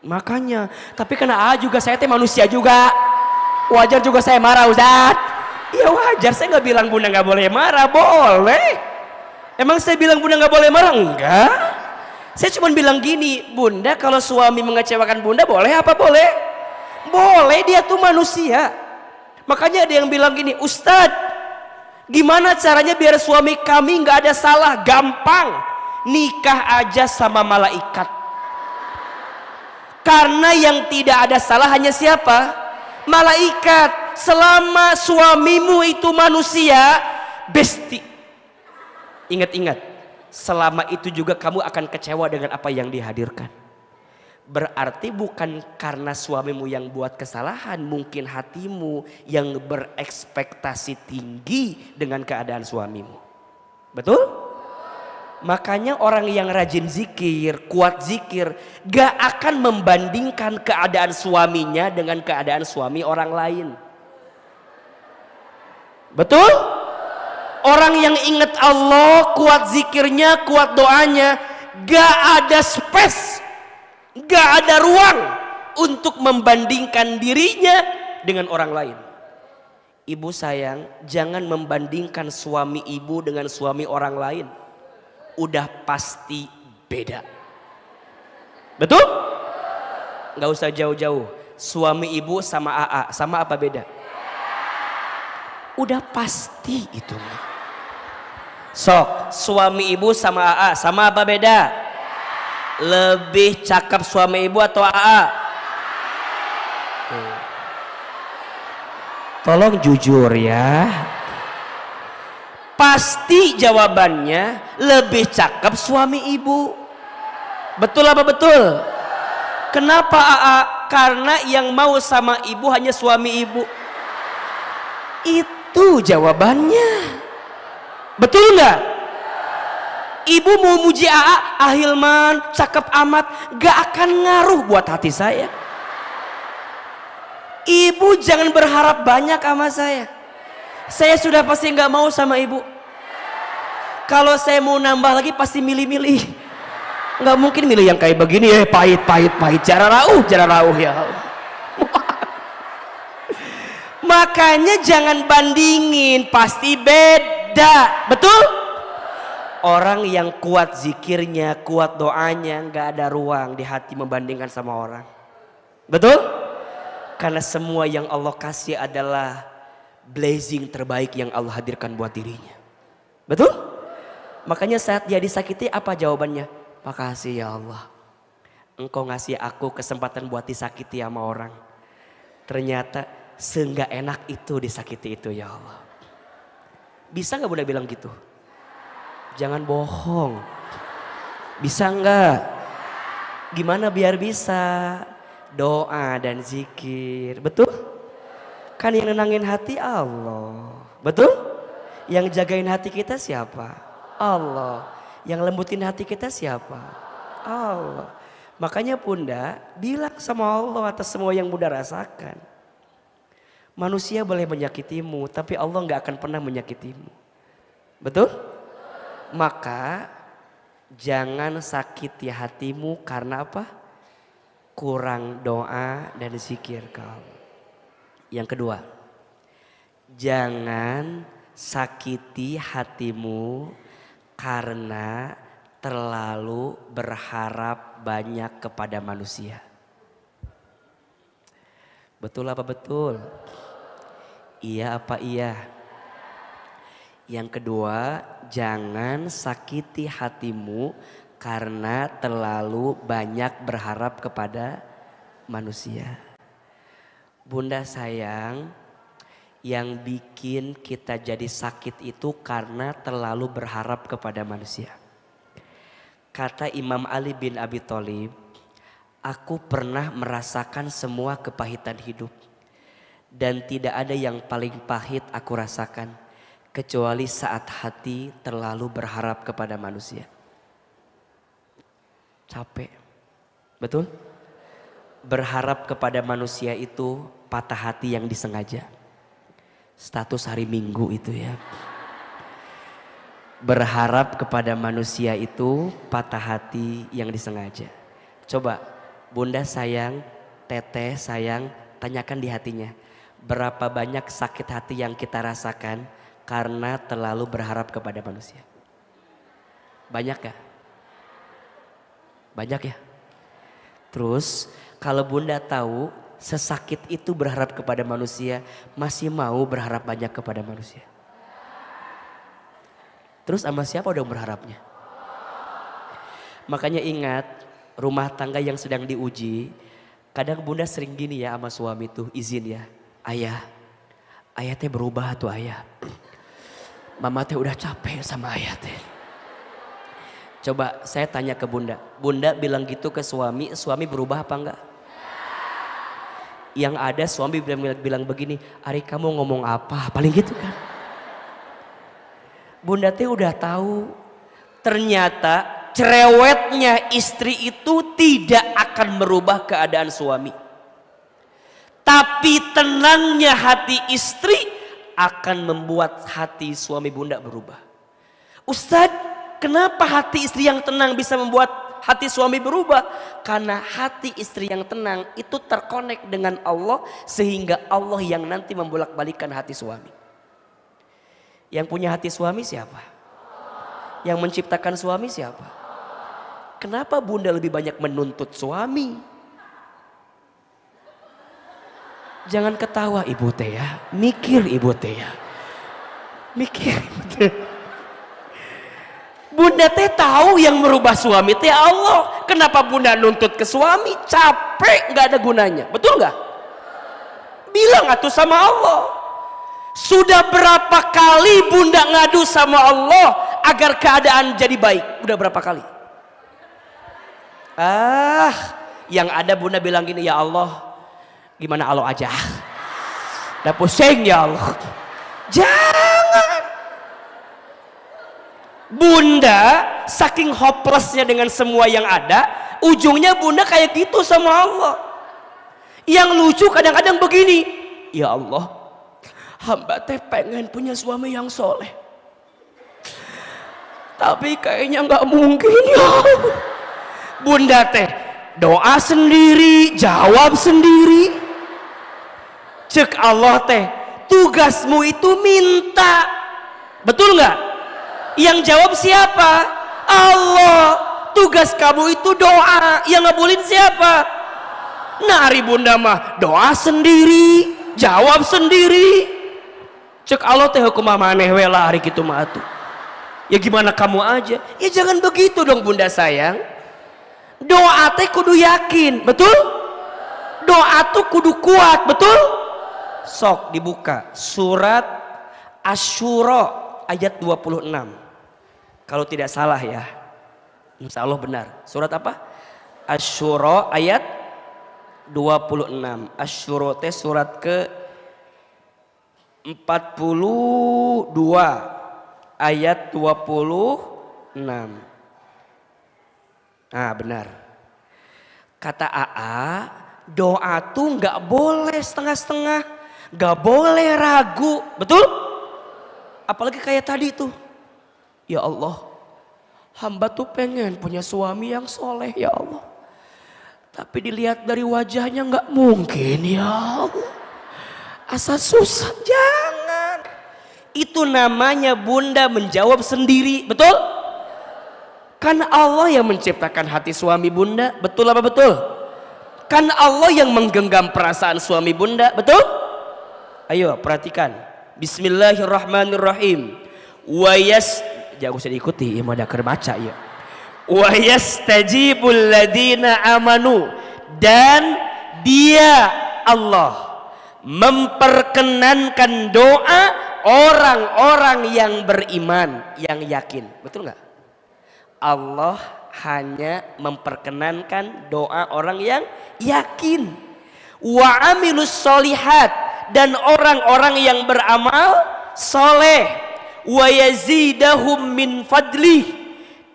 Makanya, tapi karena juga saya teh manusia juga. Wajar juga saya marah Ustadz. Ya wajar, saya nggak bilang bunda nggak boleh marah, boleh. Emang saya bilang bunda nggak boleh marah? Enggak. Saya cuma bilang gini, bunda kalau suami mengecewakan bunda boleh apa boleh? Boleh, dia tuh manusia. Makanya ada yang bilang gini, Ustadz, gimana caranya biar suami kami nggak ada salah? Gampang, nikah aja sama malaikat. Karena yang tidak ada salah hanya siapa? Malaikat. Selama suamimu itu manusia, besti. Ingat-ingat, selama itu juga kamu akan kecewa dengan apa yang dihadirkan. Berarti bukan karena suamimu yang buat kesalahan, mungkin hatimu yang berekspektasi tinggi dengan keadaan suamimu. Betul? Makanya orang yang rajin zikir, kuat zikir, gak akan membandingkan keadaan suaminya dengan keadaan suami orang lain. Betul? Orang yang ingat Allah, kuat zikirnya, kuat doanya, gak ada space, gak ada ruang untuk membandingkan dirinya dengan orang lain. Ibu sayang, jangan membandingkan suami ibu dengan suami orang lain. Udah pasti beda. Betul? Gak usah jauh-jauh. Suami ibu sama AA, sama apa beda? Udah pasti itu. Sok, suami ibu sama AA, sama apa beda? Lebih cakep suami ibu atau AA? Tolong jujur ya. Pasti jawabannya lebih cakep suami ibu. Betul apa betul? Kenapa AA? Karena yang mau sama ibu hanya suami ibu. Itu jawabannya. Betul nggak? Ibu mau muji AA, Hilman cakep amat, gak akan ngaruh buat hati saya. Ibu jangan berharap banyak sama saya. Saya sudah pasti nggak mau sama ibu. Kalau saya mau nambah lagi pasti milih-milih. Nggak mungkin milih yang kayak begini ya, pahit. Jarang rauh ya. Makanya jangan bandingin, pasti beda. Betul? Orang yang kuat zikirnya, kuat doanya, nggak ada ruang di hati membandingkan sama orang. Betul? Karena semua yang Allah kasih adalah blessing terbaik yang Allah hadirkan buat dirinya. Betul? Makanya saat dia disakiti apa jawabannya? Makasih ya Allah, Engkau ngasih aku kesempatan buat disakiti sama orang. Ternyata seenggak enak itu disakiti itu ya Allah. Bisa gak Bunda bilang gitu? Jangan bohong. Bisa nggak? Gimana biar bisa? Doa dan zikir, betul? Kan yang nenangin hati Allah, betul? Yang jagain hati kita siapa? Allah. Yang lembutin hati kita siapa? Allah. Makanya Bunda bilang sama Allah atas semua yang Bunda rasakan. Manusia boleh menyakitimu, tapi Allah nggak akan pernah menyakitimu, betul? Maka jangan sakiti hatimu karena apa? Kurang doa dan zikir kau. Yang kedua, jangan sakiti hatimu karena terlalu berharap banyak kepada manusia. Betul apa betul? Iya apa iya? Yang kedua, jangan sakiti hatimu karena terlalu banyak berharap kepada manusia. Bunda sayang, yang bikin kita jadi sakit itu karena terlalu berharap kepada manusia. Kata Imam Ali bin Abi Thalib, aku pernah merasakan semua kepahitan hidup. Dan tidak ada yang paling pahit aku rasakan kecuali saat hati terlalu berharap kepada manusia. Capek, betul? Berharap kepada manusia itu patah hati yang disengaja. Status hari Minggu itu ya. Berharap kepada manusia itu patah hati yang disengaja. Coba Bunda sayang, Teteh sayang, tanyakan di hatinya. Berapa banyak sakit hati yang kita rasakan karena terlalu berharap kepada manusia? Banyak ya? Banyak ya? Terus kalau Bunda tahu sesakit itu berharap kepada manusia, masih mau berharap banyak kepada manusia? Terus sama siapa dong berharapnya? Makanya ingat, rumah tangga yang sedang diuji, kadang Bunda sering gini ya sama suami tuh, izin ya, ayah teh berubah tuh ayah. Mama teh udah capek sama ayah teh. Coba saya tanya ke Bunda, Bunda bilang gitu ke suami, suami berubah apa enggak? Yang ada suami bilang begini, Ari kamu ngomong apa? Paling gitu kan. Bunda teh udah tahu ternyata cerewetnya istri itu tidak akan merubah keadaan suami. Tapi tenangnya hati istri akan membuat hati suami Bunda berubah. Ustadz, kenapa hati istri yang tenang bisa membuat hati suami berubah? Karena hati istri yang tenang itu terkonek dengan Allah, sehingga Allah yang nanti membolak-balikan hati suami. Yang punya hati suami siapa? Yang menciptakan suami siapa? Kenapa Bunda lebih banyak menuntut suami? Jangan ketawa ibu teh ya, mikir ibu teh ya, mikir ibu teh. Bunda teh tahu yang merubah suami teh Allah. Kenapa Bunda nuntut ke suami? Capek, nggak ada gunanya, betul nggak? Bilang atuh sama Allah. Sudah berapa kali Bunda ngadu sama Allah agar keadaan jadi baik? Udah berapa kali? Yang ada Bunda bilang gini, ya Allah, gimana Allah aja? Udah pusing ya Allah. Jangan. Bunda saking hopelessnya dengan semua yang ada, ujungnya Bunda kayak gitu sama Allah. Yang lucu kadang-kadang begini, ya Allah, hamba teh pengen punya suami yang soleh, tapi kayaknya nggak mungkin ya. Bunda teh doa sendiri, jawab sendiri. Cek Allah teh, tugasmu itu minta, betul nggak? Yang jawab siapa? Allah. Tugas kamu itu doa, yang ngabulin siapa? Nah, hari Bunda mah doa sendiri, jawab sendiri. Cek Allah teh hukum maneh we lah hari kitu mah atuh. Ya gimana kamu aja? Ya jangan begitu dong bunda sayang. Doa teh kudu yakin, betul? Doa tuh kudu kuat, betul? Sok dibuka surat Asy-Syura ayat 26. Kalau tidak salah ya. Insya Allah benar. Surat apa? Asy-Syura ayat 26. Asy-Syura teh surat ke 42 ayat 26. Nah benar. Kata AA, doa tuh nggak boleh setengah-setengah, nggak boleh ragu, betul? Apalagi kayak tadi tuh, ya Allah, hamba tuh pengen punya suami yang soleh ya Allah, tapi dilihat dari wajahnya nggak mungkin ya Allah, asa susah. Jangan, itu namanya bunda menjawab sendiri, betul? Kan Allah yang menciptakan hati suami bunda, betul apa betul? Kan Allah yang menggenggam perasaan suami bunda, betul? Ayo perhatikan. Bismillahirrahmanirrahim. Jangan usah diikuti, mau ada baca ya. Wa yastajibul ladina amanu, dan dia Allah memperkenankan doa orang-orang yang beriman, yang yakin. Betul nggak? Allah hanya memperkenankan doa orang yang yakin. Wa amilus solihat, dan orang-orang yang beramal soleh. Wa yazidahum min fadlih,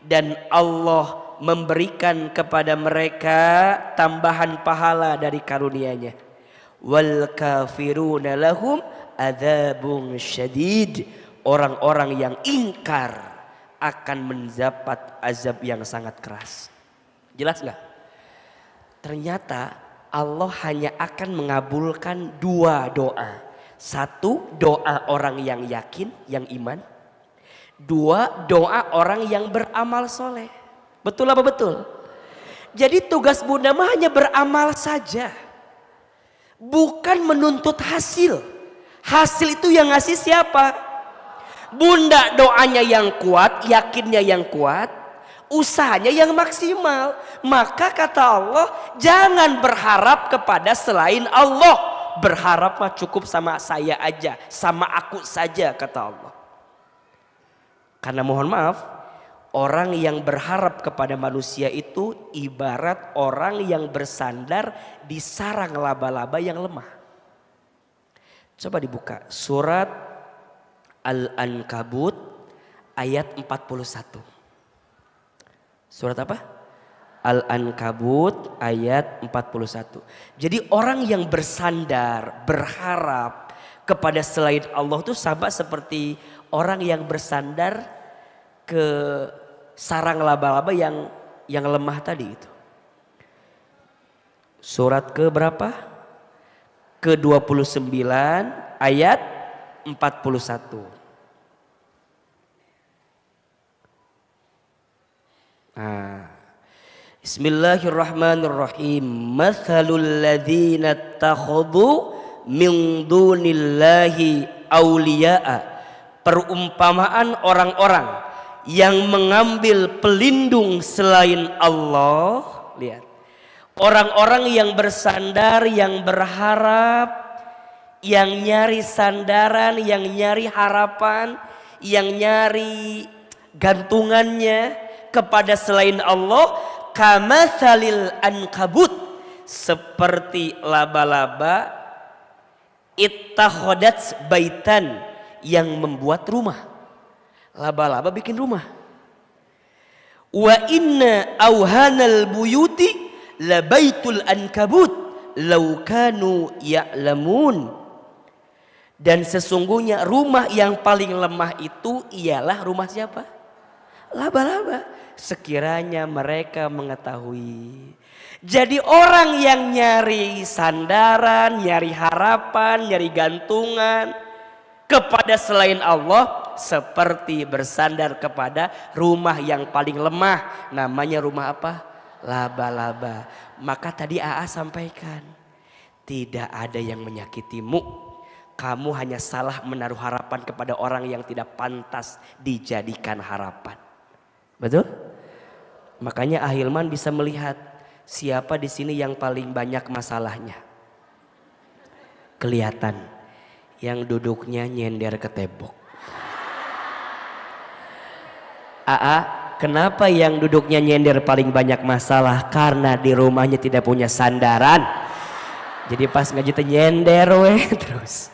dan Allah memberikan kepada mereka tambahan pahala dari karunia-Nya. Wal kafiruna lahum adzabun syadid, orang-orang yang ingkar akan mendapat azab yang sangat keras. Jelas nggak? Ternyata Allah hanya akan mengabulkan dua doa. Satu, doa orang yang yakin, yang iman. Dua, doa orang yang beramal soleh. Betul apa betul? Jadi tugas bunda mah hanya beramal saja, bukan menuntut hasil. Hasil itu yang ngasih siapa? Bunda doanya yang kuat, yakinnya yang kuat, usahanya yang maksimal. Maka kata Allah, jangan berharap kepada selain Allah. Berharap mah cukup sama saya aja, sama aku saja, kata Allah. Karena mohon maaf, orang yang berharap kepada manusia itu ibarat orang yang bersandar di sarang laba-laba yang lemah. Coba dibuka surat Al-Ankabut ayat 41. Surat apa? Al-Ankabut ayat 41. Jadi orang yang bersandar, berharap kepada selain Allah itu sama seperti orang yang bersandar ke sarang laba-laba yang lemah tadi itu. Surat ke berapa? Ke 29 ayat 41. Bismillahirrahmanirrahim. Mathalul ladzina takhadhu min dunillahi awliya'a. Perumpamaan orang-orang yang mengambil pelindung selain Allah. Lihat. Orang-orang yang bersandar, yang berharap, yang nyari sandaran, yang nyari harapan, yang nyari gantungannya kepada selain Allah, kamatsalil ankabut, seperti laba-laba ittakhadat baitan, yang membuat rumah. Laba-laba bikin rumah. Wa inna auhanal buyuti labaitul ankabut law kanu ya'lamun. Dan sesungguhnya rumah yang paling lemah itu ialah rumah siapa? Laba-laba. Sekiranya mereka mengetahui. Jadi orang yang nyari sandaran, nyari harapan, nyari gantungan kepada selain Allah, seperti bersandar kepada rumah yang paling lemah. Namanya rumah apa? Laba-laba. Maka tadi AA sampaikan, tidak ada yang menyakitimu kamu hanya salah menaruh harapan kepada orang yang tidak pantas dijadikan harapan. Betul? Makanya Ahilman bisa melihat siapa di sini yang paling banyak masalahnya. Kelihatan yang duduknya nyender ke tembok. Kenapa yang duduknya nyender paling banyak masalah? Karena di rumahnya tidak punya sandaran. Jadi pas ngaji teh nyender weh terus.